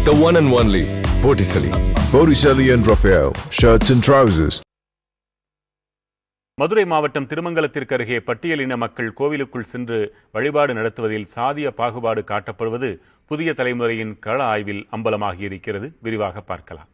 The one and only Botticelli. Botticelli and Raphael, shirts and trousers. Madurai மாவட்டம் திருமங்கலத்திற்கு அருகே பட்டியலின மக்கள் கோவிலுக்குள் சென்று வழிபாடு நடத்துவதில் சாதிய பாகுபாடு காட்டப்படுவது புதிய தலைமுறையின் கள ஆய்வில் அம்பலமாகியிருக்கிறது. விரிவாக பார்க்கலாம்.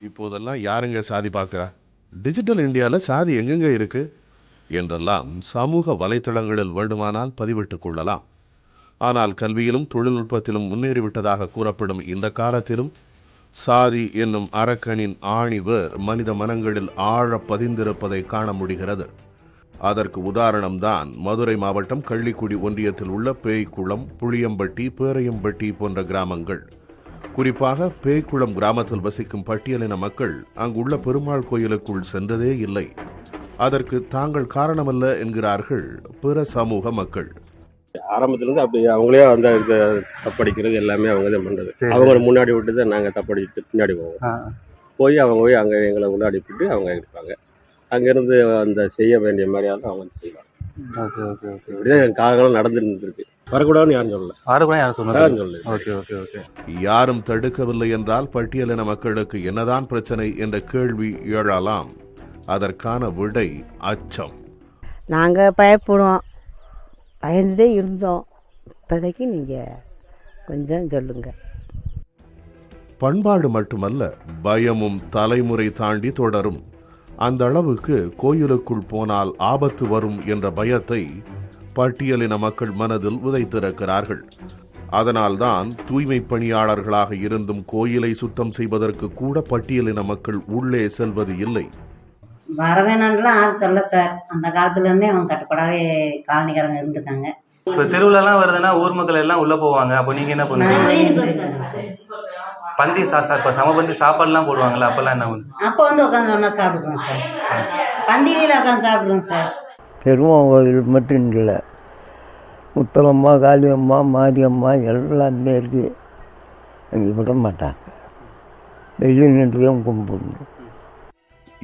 இப்போதெல்லாம் யாருங்க சாதி பார்க்குறா? டிஜிட்டல் இந்தியாவில் சாதி எங்கெங்கே இருக்குது என்றெல்லாம் சமூக வலைத்தளங்களில் வேண்டுமானால் பதிவிட்டுக் கொள்ளலாம். ஆனால் கல்வியிலும் தொழில்நுட்பத்திலும் முன்னேறிவிட்டதாக கூறப்படும் இந்த காலத்திலும் சாதி என்னும் அரக்கனின் ஆணிவேர் மனித மனங்களில் ஆழ பதிந்திருப்பதை காண முடிகிறது. அதற்கு உதாரணம்தான் மதுரை மாவட்டம் கள்ளிக்குடி ஒன்றியத்தில் உள்ள பேய்க்குளம், புளியம்பட்டி, பேரையம்பட்டி போன்ற கிராமங்கள். குறிப்பாக பேய்க்குளம் கிராமத்தில் வசிக்கும் பட்டியலின மக்கள் அங்குள்ள பெருமாள் கோயிலுக்குள் சென்றதே இல்லை. அதற்கு தாங்கள் காரணமல்ல என்கிறார்கள் பிற சமூக மக்கள். ஆரம்பத்திலிருந்து அப்படி அவங்களே அந்த தப்படிக்கிறது எல்லாமே அவங்க தான் பண்றது. அவங்க முன்னாடி விட்டு தான் நாங்கள் தப்படிட்டு பின்னாடி போவோம். போய் அவங்க போய் அங்கே எங்களை முன்னாடி விட்டு அவங்க இருப்பாங்க. அங்கேருந்து அந்த செய்ய வேண்டிய மாதிரியாலும் அவங்க செய்வாங்க. இப்படிதான் என் காலங்களும் நடந்துருக்கு. வரக்கூடாதுன்னு யாரும் சொல்லல. யாரும் தடுக்கவில்லை என்றால் பட்டியலின மக்களுக்கு என்னதான் பிரச்சனை என்ற கேள்வி எழலாம். அதற்கான விடை அச்சம். நாங்கள் பயப்படுவோம், பயந்துதே இருந்தோம். இப்போதைக்கு நீங்கள் கொஞ்சம் சொல்லுங்க. பண்பாடு மட்டுமல்ல, பயமும் தலைமுறை தாண்டி தொடரும். அந்த அளவுக்கு கோயிலுக்குள் போனால் ஆபத்து வரும் என்ற பயத்தை பட்டியலின மக்கள் மனதில் விதைத்திருக்கிறார்கள். அதனால்தான் தூய்மை பணியாளர்களாக இருந்தும் கோயிலை சுத்தம் செய்வதற்கு கூட பட்டியலின மக்கள் உள்ளே செல்வது இல்லை. வரவேணான்லாம் யாரும் சொல்ல சார். அந்த காலத்துலேருந்தே அவங்க கட்டுப்படாவே காலனிக்காரங்க இருந்துட்டாங்க. இப்போ திருவிழாலாம் வருதுன்னா ஊர் மக்கள் எல்லாம் உள்ளே போவாங்க. அப்போ நீங்கள் என்ன பண்ணுவீங்க? பந்தி இப்போ சமபந்தி சாப்பாடுலாம் போடுவாங்களா? அப்போல்லாம் என்ன பண்ணுங்க? அப்போ உட்காந்து ஒன்றா சாப்பிடுவோம் சார். பந்தியில் உட்காந்து சாப்பிடுவோம் சார். பெருமாள் கோயில் மட்டும் இல்லை, முத்தலம்மா, காளியம்மா, மாரியம்மா எல்லாமே இருக்குது. அங்கே விட மாட்டாங்க, வெள்ளி நின்றும் கும்பிடணும்.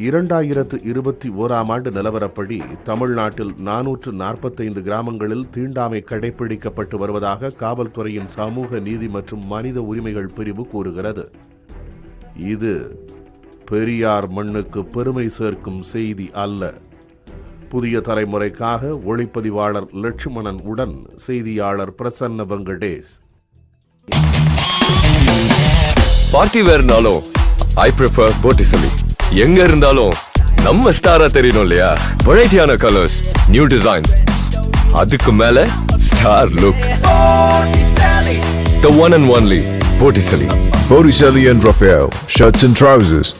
2021 நிலவரப்படி தமிழ்நாட்டில் 445 கிராமங்களில் தீண்டாமை கடைபிடிக்கப்பட்டு வருவதாக காவல்துறையின் சமூக நீதி மற்றும் மனித உரிமைகள் பிரிவு கூறுகிறது. இது பெரியார் மண்ணுக்கு பெருமை சேர்க்கும் செய்தி அல்ல. புதிய தலைமுறைக்காக ஒளிப்பதிவாளர் லட்சுமணன் உடன் செய்தியாளர் பிரசன்ன வெங்கடேஷ். பார்ட்டி வேர்னாலும் I prefer Botticelli. எங்க இருந்தாலும் நம்ம ஸ்டாரா தெரியணும் இல்லையா? வெரைட்டியான கலர்ஸ், நியூ டிசைன்ஸ், அதுக்கு மேல star look. The one and only Botticelli. Botticelli and Raphael, shirts and trousers.